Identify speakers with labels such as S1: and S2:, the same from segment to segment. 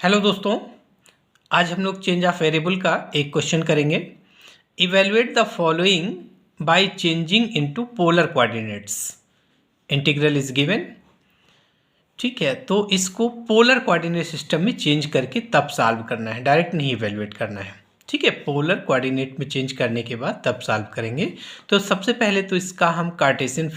S1: Hello दोस्तों, आज हम लोग चेंज ऑफ वेरिएबल का एक क्वेश्चन करेंगे। Evaluate the following by changing into polar coordinates. Integral is given. ठीक है, तो इसको पोलर कोऑर्डिनेट सिस्टम में चेंज करके तब सॉल्व करना है, डायरेक्ट नहीं इवेलुएट करना है। ठीक है, पोलर कोऑर्डिनेट में चेंज करने के बाद तब सॉल्व करेंगे। तो सबसे पहले तो इसका हम कार्टेशियन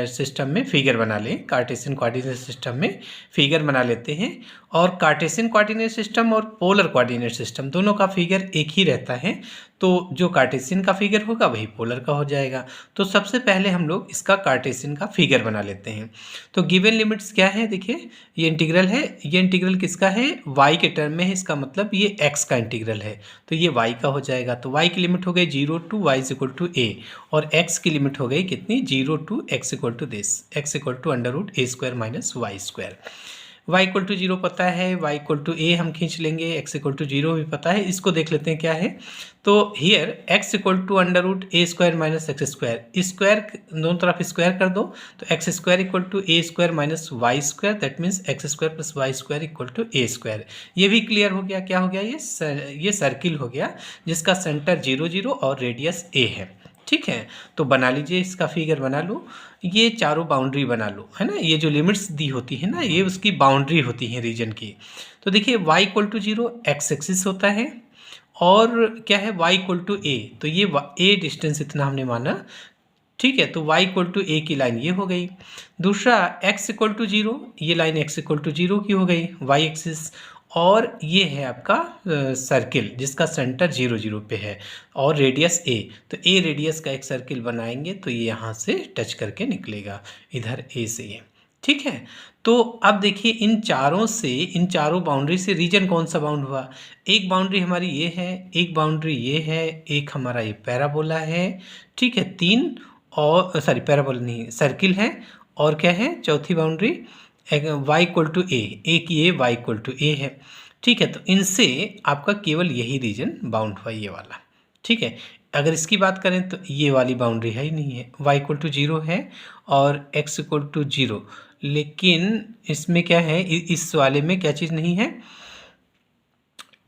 S1: सिस्टम में फिगर बना लें। कार्टेशियन कोऑर्डिनेट सिस्टम में फिगर बना लेते हैं। और कार्टेशियन कोऑर्डिनेट सिस्टम और पोलर कोऑर्डिनेट सिस्टम दोनों का फिगर एक ही रहता है, तो जो कार्टेशियन का फिगर होगा वही पोलर का हो जाएगा। तो सबसे पहले हम लोग इसका कार्टेशियन का फिगर बना लेते हैं। तो गिवन लिमिट्स क्या है, देखिए ये इंटीग्रल है। ये इंटीग्रल किसका है? y के टर्म में है, इसका मतलब ये x का इंटीग्रल है, तो ये y का हो जाएगा। तो y की लिमिट हो गई 0 to y is equal to a, और x की लिमिट हो गई कितनी? 0 to x equal to this, x equal to under root a square minus Y square. y equal to 0 पता है, y इक्वल टू a हम खींच लेंगे, x इक्वल टू 0 भी पता है। इसको देख लेते हैं क्या है। तो here x equal to under root a square minus X square, square दोनों तरफ स्क्वायर कर दो, तो X square equal to a square minus Y square, that means X square plus Y square equal to a square. ये भी clear हो गया। क्या हो गया? ये सर्किल हो गया जिसका सेंटर 0 0 और रेडियस a है। ठीक है, तो बना लीजिए, इसका फिगर बना लो। ये चारों बाउंड्री बना लो, है ना। ये जो लिमिट्स दी होती है ना, ये उसकी बाउंड्री होती है रीजन की। तो देखिए y equal to 0 X axis होता है, और क्या है? y इक्वल टू a, तो ये a डिस्टेंस इतना हमने माना। ठीक है, तो y इक्वल टू a की लाइन ये हो गई। दूसरा x इक्वल टू 0, ये लाइन x इक्वल टू 0 की हो गई, y एक्सिस। और ये है आपका सर्किल जिसका सेंटर 0 0 पे है और रेडियस a, तो a रेडियस का एक सर्किल बनाएंगे तो ये यहाँ से टच करके निकलेगा इधर a से ये। ठीक है, तो अब देखिए इन चारों बाउंड्री से रीजन कौन सा बाउंड हुआ? एक बाउंड्री हमारी ये है, एक बाउंड्री ये है, एक हमारा ये पैराबोला है। ठीक है, तीन और सॉरी पैराबोला नहीं, सर्किल है। और क्या है चौथी बाउंड्री? y इक्वल टू ए की ए y इक्वल टू ए है। ठीक है, तो इनसे आपका केवल यही रीजन बाउंड हुआ, ये वाला। ठीक है, अगर इसकी बात करें तो ये वाली बाउंड्री है ही नहीं है, y इक्वल टू 0 है और x इक्वल टू 0, लेकिन इसमें क्या है, इस वाले में क्या चीज़ नहीं है?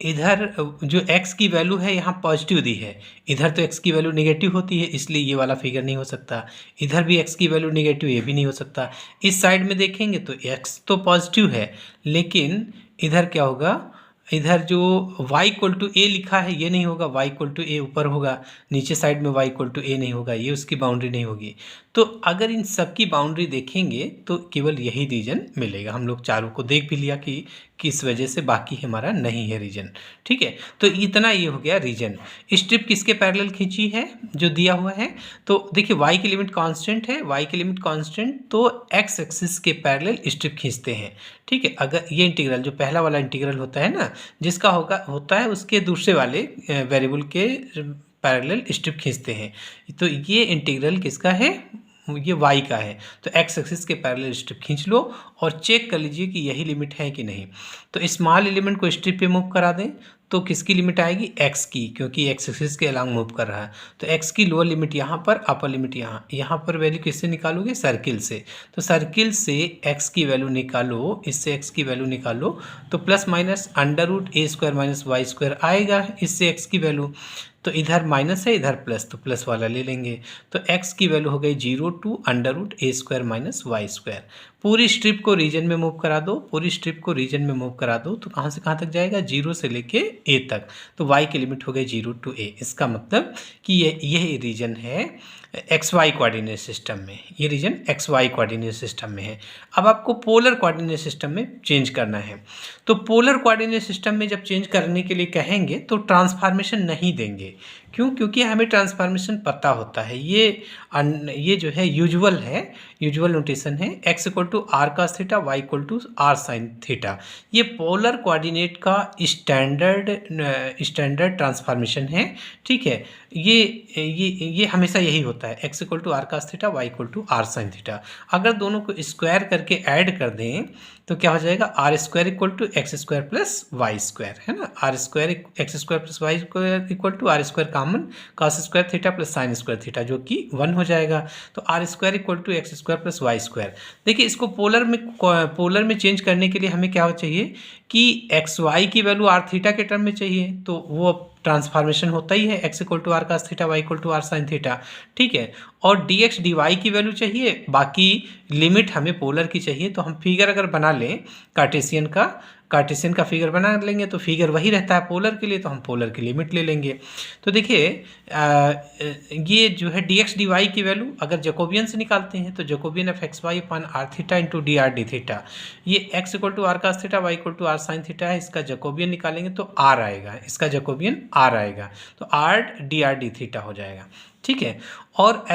S1: इधर जो x की वैल्यू है यहाँ पॉजिटिव दी है, इधर तो x की वैल्यू नेगेटिव होती है, इसलिए ये वाला फिगर नहीं हो सकता। इधर भी x की वैल्यू नेगेटिव, ये भी नहीं हो सकता। इस साइड में देखेंगे तो x तो पॉजिटिव है, लेकिन इधर क्या होगा? इधर जो y इक्वल टू ए लिखा है ये नहीं होगा, y इक्वल टू ए ऊपर होगा, नीचे साइड में y इक्वल टू ए नहीं होगा, ये उसकी बाउंड्री नहीं होगी। तो अगर इन सब की बाउंड्री देखेंगे तो केवल यही रीजन मिलेगा। हम लोग चारों को देख भी लिया कि किस वजह से, बाकी हमारा नहीं है रीजन। ठीक है, तो इतना ये हो गया रीजन। स्ट्रिप किसके पैरेलल खींची है जो दिया हुआ है? तो देखिए y की लिमिट कांस्टेंट है, y की लिमिट कांस्टेंट, तो x एक्सिस के पैरेलल स्ट्रिप खींचते हैं। ठीक है, अगर ये इंटीग्रल जो पहला वाला इंटीग्रल होता है ना, जिसका होता है उसके दूसरे वाले वेरिएबल के पैरेलल स्ट्रिप खींचते हैं। तो ये इंटीग्रल किसका है? ये y का है, तो x एक्सिस के पैरेलल स्ट्रिप खींच लो और चेक कर लीजिए कि यही लिमिट है कि नहीं। तो स्मॉल एलिमेंट को स्ट्रिप पे मूव करा दें तो किसकी लिमिट आएगी? x की, क्योंकि x एक्सिस के अलॉन्ग मूव कर रहा है। तो x की लोअर लिमिट यहाँ पर, अपर लिमिट यहाँ पर वैल्यू किससे निकालोगे? सर्किल से। तो सर्किल से x की वैल्यू निकालो, इससे x की वैल्यू निकालो, तो plus minus under root a square minus Y square आएगा इससे x की वैल्यू। तो इधर माइनस है, इधर प्लस, तो प्लस वाला ले लेंगे। तो x की वैल्यू हो गई 0 to under root a square minus Y square. पूरी स्ट्रिप को रीजन में मूव करा दो, पूरी स्ट्रिप को रीजन में मूव करा दो, तो कहाँ से कहाँ तक जाएगा? 0 से लेके a तक। तो y की लिमिट हो गई 0 टू a। इसका मतलब कि यही रीजन है XY कोऑर्डिनेट सिस्टम में, ये रीजन XY कोऑर्डिनेट सिस्टम में है। अब आपको पोलर कोऑर्डिनेट सिस्टम में चेंज करना है। तो पोलर कोऑर्डिनेट सिस्टम में जब चेंज करने के लिए कहेंगे तो ट्रांसफॉर्मेशन नहीं देंगे। क्यों? क्योंकि हमें ट्रांसफॉर्मेशन पता होता है। ये जो है यूजुअल नोटेशन है, x equal to are cos theta, Y equal to are sign theta. ये पोलर कोऑर्डिनेट का स्टैंडर्ड ट्रांसफॉर्मेशन है। ठीक है, ये हमेशा यही होता है, x equal to are cos theta, Y equal to are sign theta. अगर दोनों को स्क्वायर करके ऐड कर दें तो क्या हो जाएगा? R square equal to X square plus Y square, है ना। R square X square plus Y square equal to R square common cos square theta plus sine square theta जो कि 1 हो जाएगा। तो R square equal to X square plus Y square. देखिए इसको polar में चेंज करने के लिए हमें क्या चाहिए कि एक्स वाई की वैल्यू आर थीटा के टर्म में चाहिए, तो वो ट्रांसफॉर्मेशन होता ही है, x equal to are cos theta Y equal to are sign theta, ठीक है। और डी एक्स डी वाई की वैल्यू चाहिए, बाकी लिमिट हमें पोलर की चाहिए। तो हम फिगर अगर बना लें कार्टेशियन का फिगर बना लेंगे तो फिगर वही रहता है पोलर के लिए, तो हम पोलर की लिमिट ले लेंगे। तो देखिए ये जो है डी एक्स डी वाई की वैल्यू अगर जैकोबियन से निकालते हैं तो जैकोबियन ऑफ एक्स वाई अपन R theta into D R D theta, ये X equal to are cos theta Y equal to are sign theta है, इसका जैकोबियन निकालेंगे तो आर आएगा, इसका जैकोबियन आर आएगा, तो आर डी थीटा हो जाएगा, ठीक है। और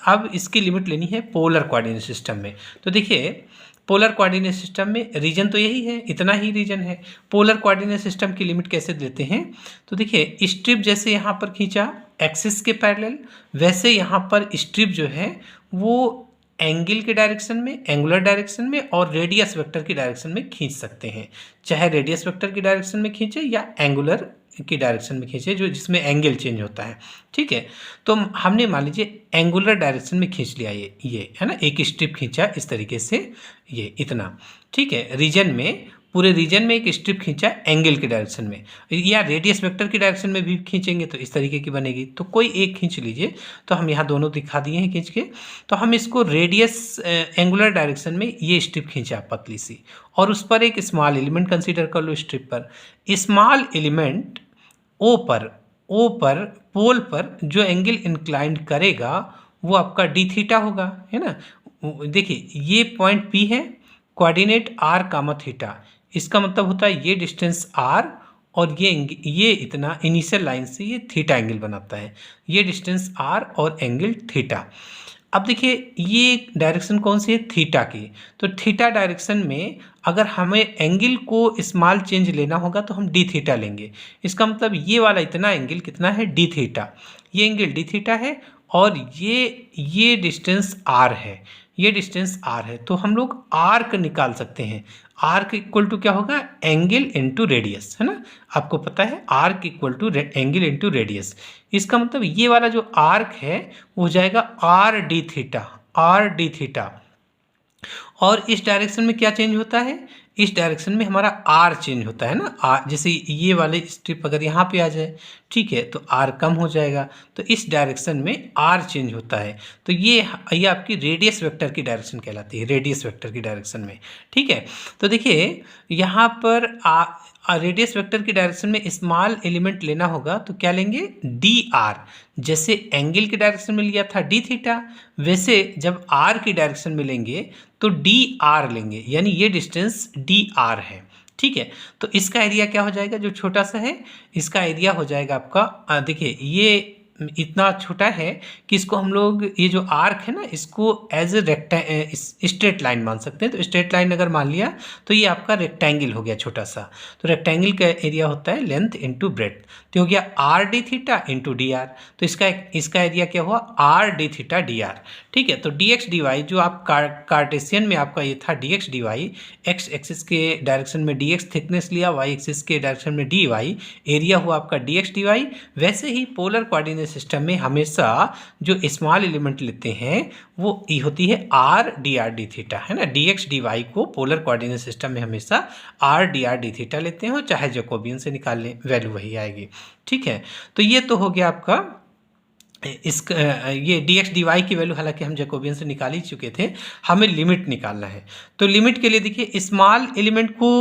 S1: अब इसकी लिमिट लेनी है पोलर कोऑर्डिनेट सिस्टम में। तो देखिए पोलर कोऑर्डिनेट सिस्टम में रीजन तो यही है, इतना ही रीजन है। पोलर कोऑर्डिनेट सिस्टम की लिमिट कैसे देते हैं, तो देखिए स्ट्रिप जैसे यहाँ पर खींचा एक्सिस के पैरेलल, वैसे यहाँ पर स्ट्रिप जो है वो एंगल के डायरेक्शन में, एंगुलर डायरेक्शन में और रेडियस वेक्टर की डायरेक्शन में खींच सकते हैं। चाहे रेडियस वेक्टर की डायरेक्शन में खींचे या एंगुलर की डायरेक्शन में खींचे, जो जिसमें एंगल चेंज होता है, ठीक है। तो हमने मान लीजिए एंगुलर डायरेक्शन में खींच लिया, ये है ना, एक स्ट्रिप खींचा इस तरीके से, ये इतना, ठीक है। रीजन में, पूरे रीजन में एक स्ट्रिप खींचा एंगल की डायरेक्शन में, या रेडियस वेक्टर की डायरेक्शन में भी खींचेंगे तो इस तरीके की बनेगी। तो कोई एक खींच लीजिए, तो हम यहाँ दोनों दिखा दिए हैं खींच के। तो हम इसको रेडियस एंगुलर डायरेक्शन में ये स्ट्रिप खींचा पतली सी, और उस पर एक स्मॉल एलिमेंट कंसीडर कर लो स्ट्रिप पर। स्मॉल एलिमेंट ओ पर पोल पर जो एंगल इंक्लाइंड करेगा वो आपका डी थीटा होगा, है ना। देखिए ये पॉइंट पी है, कोऑर्डिनेट आर कामा थीटा, इसका मतलब होता है ये डिस्टेंस आर और ये इतना इनिशियल लाइन से ये थीटा एंगल बनाता है, ये डिस्टेंस आर और एंगल थीटा। अब देखिए ये डायरेक्शन कौन सी है, थीटा की। तो थीटा डायरेक्शन में अगर हमें एंगल को स्मॉल चेंज लेना होगा तो हम डी थीटा लेंगे। इसका मतलब ये वाला इतना एंगल कितना है, डी थीटा, ये एंगल डी थीटा है और ये डिस्टेंस आर है, ये डिस्टेंस आर है। तो हम लोग आर्क निकाल सकते हैं, आर्क इक्वल टू क्या होगा, एंगल इंटू रेडियस, है ना। आपको पता है arc equal to angle into radius. इसका मतलब ये वाला जो आर्क है वो हो जाएगा आर डी थीटा। और इस डायरेक्शन में क्या चेंज होता है, इस डायरेक्शन में हमारा आर चेंज होता है ना, आर जैसे ये वाले स्ट्रिप अगर यहाँ पे आ जाए, ठीक है, तो आर कम हो जाएगा, तो इस डायरेक्शन में आर चेंज होता है। तो ये आपकी रेडियस वेक्टर की डायरेक्शन कहलाती है, रेडियस वेक्टर की डायरेक्शन में, ठीक है। तो देखिए यहाँ पर रेडियस वेक्टर की डायरेक्शन में स्मॉल एलिमेंट लेना होगा तो क्या लेंगे, डी आर। जैसे एंगल की डायरेक्शन में लिया था डी थीटा, वैसे जब आर की डायरेक्शन में लेंगे तो डी आर लेंगे, यानी ये डिस्टेंस डी आर है, ठीक है। तो इसका एरिया क्या हो जाएगा, जो छोटा सा है इसका एरिया हो जाएगा आपका, देखिए ये इतना छोटा है कि इसको हम लोग, ये जो आर्क है ना, इसको एज ए स्ट्रेट लाइन मान सकते हैं। तो स्ट्रेट लाइन अगर मान लिया तो ये आपका रेक्टेंगल हो गया छोटा सा। तो रेक्टेंगल का एरिया होता है लेंथ इंटू ब्रेड्थ, तो हो गया are D theta into D R. तो इसका एरिया क्या हुआ, are D theta D are, ठीक है। तो डी एक्स डी वाई जो आप कार्टेशियन में आपका ये था D X D Y, X axis के डायरेक्शन में डी एक्स थिकनेस लिया, वाई एक्सिस के डायरेक्शन में डी वाई, एरिया हुआ आपका डी एक्स डी वाई। वैसे ही पोलर कोऑर्डिनेट सिस्टम में हमेशा जो स्मॉल एलिमेंट लेते हैं वो ये होती है आर डी थीटा, है ना। डी एक्स डी वाई को पोलर कोऑर्डिनेट सिस्टम में हमेशा आर डी थीटा लेते हैं, चाहे जैकोबियन से निकाल लें वैल्यू वही आएगी, ठीक है। तो ये तो हो गया आपका ये डी एक्स डी वाई की वैल्यू, हालांकि हम जैकोबियन से निकाल ही चुके थे, हमें लिमिट निकालना है। तो लिमिट के लिए देखिए स्मॉल एलिमेंट को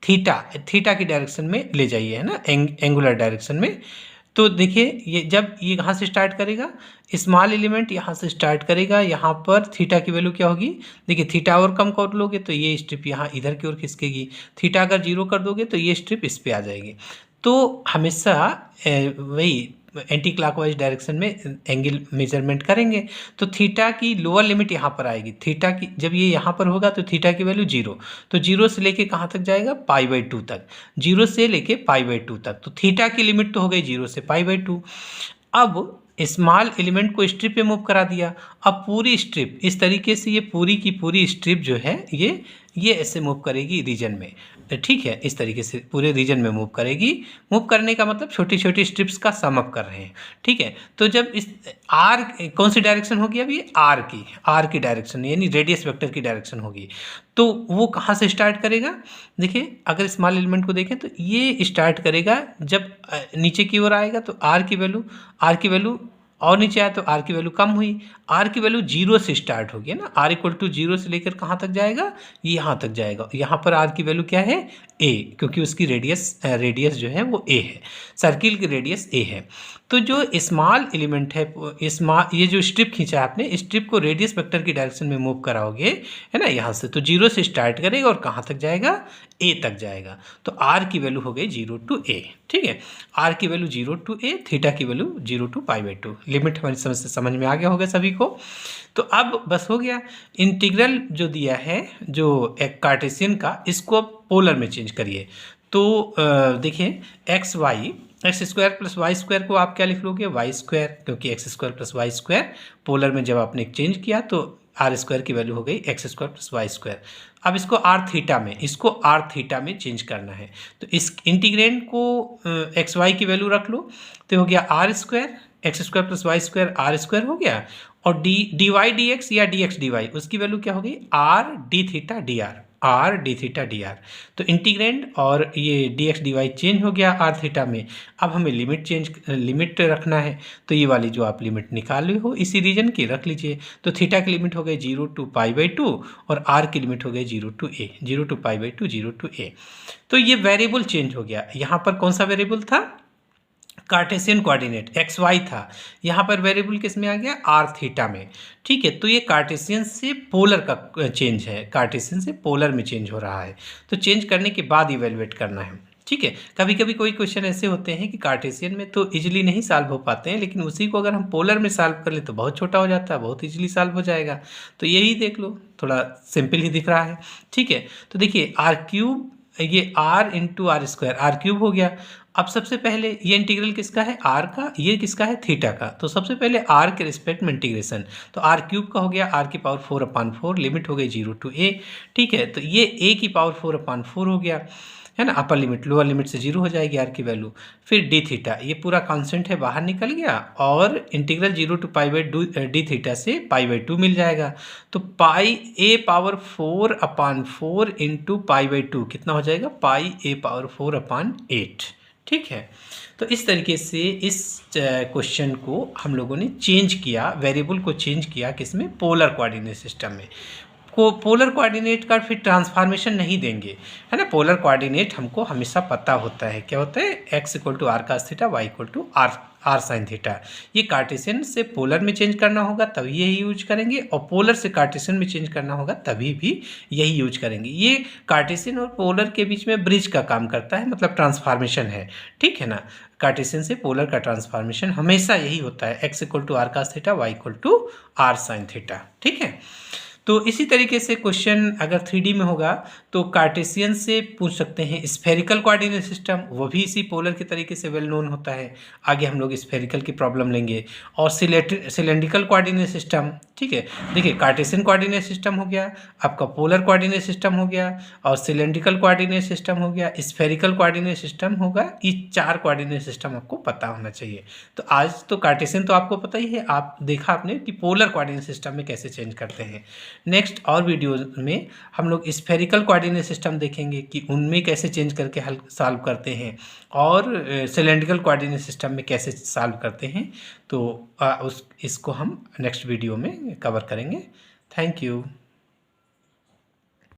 S1: थीटा की डायरेक्शन में ले जाइए, है ना, एंगुलर डायरेक्शन में। तो देखिए ये जब ये कहाँ से स्टार्ट करेगा, स्मॉल एलिमेंट यहाँ से स्टार्ट करेगा, यहाँ पर थीटा की वैल्यू क्या होगी, देखिए थीटा और कम कर लोगे तो ये स्ट्रिप यहाँ इधर की ओर खिसकेगी, थीटा अगर 0 कर दोगे तो ये स्ट्रिप इस पे आ जाएगी। तो हमेशा वही एंटी क्लॉकवाइज डायरेक्शन में एंगल मेजरमेंट करेंगे। तो थीटा की लोअर लिमिट यहाँ पर आएगी, थीटा की जब ये यहाँ पर होगा तो थीटा की वैल्यू 0, तो 0 से लेके कहाँ तक जाएगा, π/2 तक, 0 से लेके π/2 तक। तो थीटा की लिमिट तो हो गई 0 से π/2। अब स्मॉल एलिमेंट को स्ट्रिप पे मूव करा दिया, अब पूरी स्ट्रिप इस तरीके से, ये पूरी की पूरी स्ट्रिप जो है ये ये ऐसे मूव करेगी रीजन में, ठीक है, इस तरीके से पूरे रीजन में मूव करेगी। मूव करने का मतलब छोटी छोटी स्ट्रिप्स का सम अप कर रहे हैं, ठीक है। तो जब इस आर कौन सी डायरेक्शन होगी, अब ये आर की डायरेक्शन यानी रेडियस वेक्टर की डायरेक्शन होगी। तो वो कहाँ से स्टार्ट करेगा, देखिए अगर स्मॉल एलिमेंट को देखें तो ये स्टार्ट करेगा जब नीचे की ओर आएगा तो आर की वैल्यू और नीचे आया तो आर की वैल्यू कम हुई, आर की वैल्यू 0 से स्टार्ट होगी ना, आर इक्वल टू 0 से लेकर कहाँ तक जाएगा, यहाँ तक जाएगा। यहाँ पर आर की वैल्यू क्या है, ए, क्योंकि उसकी रेडियस जो है वो ए है, सर्किल की रेडियस ए है। तो जो स्मॉल एलिमेंट है, ये जो स्ट्रिप खींचा है आपने, स्ट्रिप को रेडियस वेक्टर की डायरेक्शन में मूव कराओगे, है ना, यहाँ से तो 0 से स्टार्ट करेगा और कहाँ तक जाएगा, ए तक जाएगा। तो आर की वैल्यू हो गई 0 टू ए, ठीक है, आर की वैल्यू 0 टू ए, थीटा की वैल्यू 0 टू π/2। लिमिट हमारी समझ में आ गया होगा सभी को। तो अब बस हो गया, इंटीग्रल जो दिया है जो एक कार्टेशियन का, इसको अब पोलर में चेंज करिए। तो देखिए X square plus Y square को आप क्या लिख लोगे, वाई स्क्वायर, क्योंकि X square plus Y square polar में जब आपने चेंज किया तो आर स्क्वायर की वैल्यू हो गई X square plus Y square. अब इसको आर थीटा में चेंज करना है। तो इस इंटीग्रेंड को एक्स वाई की वैल्यू रख लो, तो हो गया R square X square plus Y square, R square हो गया, और डी वाई डी एक्स या डी एक्स डी वाई, उसकी वैल्यू क्या हो गई, R D theta D R, R D theta D R. तो इंटीग्रेंड और ये D X D Y change हो गया आर थीटा में। अब हमें लिमिट रखना है, तो ये वाली जो आप लिमिट निकाले हो इसी रीजन की रख लीजिए। तो थीटा की लिमिट हो गई 0 टू π/2 और आर की लिमिट हो गई 0 टू ए, 0 टू π/2 0 टू ए। तो ये वेरिएबल चेंज हो गया। यहाँ पर कौन सा वेरिएबल था, कार्टेशियन कोऑर्डिनेट एक्स वाई था, यहाँ पर वेरिएबल किस में आ गया, आर थीटा में, ठीक है। तो ये कार्टेशियन से पोलर का चेंज है, कार्टेशियन से पोलर में चेंज हो रहा है। तो चेंज करने के बाद इवेलुएट करना है, ठीक है। कभी कभी कोई क्वेश्चन ऐसे होते हैं कि कार्टेशियन में तो इजीली नहीं सॉल्व हो पाते हैं, लेकिन उसी को अगर हम पोलर में सॉल्व कर ले तो बहुत छोटा हो जाता है, बहुत इजीली सॉल्व हो जाएगा। तो यही देख लो, थोड़ा सिंपल ही दिख रहा है, ठीक है। तो देखिए आर क्यूब, ये R into R square, R cube हो गया। अब सबसे पहले ये इंटीग्रल किसका है, आर का, ये किसका है, थीटा का। तो सबसे पहले आर के रिस्पेक्ट में इंटीग्रेशन, तो आर क्यूब का हो गया आर की पावर 4/4, लिमिट हो गई 0 टू ए, ठीक है। तो ये ए की पावर 4/4 हो गया, है ना, अपर लिमिट, लोअर लिमिट से 0 हो जाएगी आर की वैल्यू। फिर डी थीटा, ये पूरा कांस्टेंट है, बाहर निकल गया, और इंटीग्रल 0 टू π/2 डी थीटा से π/2 मिल जाएगा। तो पाई ए पावर 4/4 इंटू π/2 कितना हो जाएगा, पाई ए पावर 4/8, ठीक है। तो इस तरीके से इस क्वेश्चन को हम लोगों ने चेंज किया, वेरिएबल को चेंज किया किसमें, पोलर कोऑर्डिनेट सिस्टम में। पोलर कोऑर्डिनेट का फिर ट्रांसफॉर्मेशन नहीं देंगे, है ना। पोलर कोऑर्डिनेट हमको हमेशा पता होता है, क्या होता है, x equal to are cos theta, Y equal to are sign theta. ये कार्टेशियन से पोलर में चेंज करना होगा तभी यही यूज करेंगे, और पोलर से कार्टेशियन में चेंज करना होगा तभी भी यही यूज करेंगे। ये कार्टेशियन और पोलर के बीच में ब्रिज का काम करता है, मतलब ट्रांसफॉर्मेशन है, ठीक है ना। कार्टेशियन से पोलर का ट्रांसफॉर्मेशन हमेशा यही होता है, x equal to are cos theta, Y equal to are sign theta, ठीक है। तो इसी तरीके से क्वेश्चन अगर 3D में होगा तो कार्टेशियन से पूछ सकते हैं स्फेरिकल कोऑर्डिनेट सिस्टम, वो भी इसी पोलर के तरीके से वेल नोन होता है। आगे हम लोग स्फेरिकल की प्रॉब्लम लेंगे। और सिलेंड्रिकल कोऑर्डिनेट सिस्टम, ठीक है। देखिए कार्टेशियन कोऑर्डिनेट सिस्टम हो गया, आपका पोलर कोऑर्डिनेट सिस्टम हो गया, और सिलेंड्रिकल कोऑर्डिनेट सिस्टम हो गया, स्फेरिकल कोऑर्डिनेट सिस्टम होगा। ये 4 कोऑर्डिनेट सिस्टम आपको पता होना चाहिए। तो आज तो कार्टेशियन तो आपको पता ही है, आप देखा आपने कि पोलर कोऑर्डिनेट सिस्टम में कैसे चेंज करते हैं। नेक्स्ट और वीडियो में हम लोग स्फेरिकल कोऑर्डिनेट सिस्टम देखेंगे कि उनमें कैसे चेंज करके हल सॉल्व करते हैं, और सिलेंड्रिकल कोऑर्डिनेट सिस्टम में कैसे सॉल्व करते हैं। तो इसको हम नेक्स्ट वीडियो में कवर करेंगे। Thank you.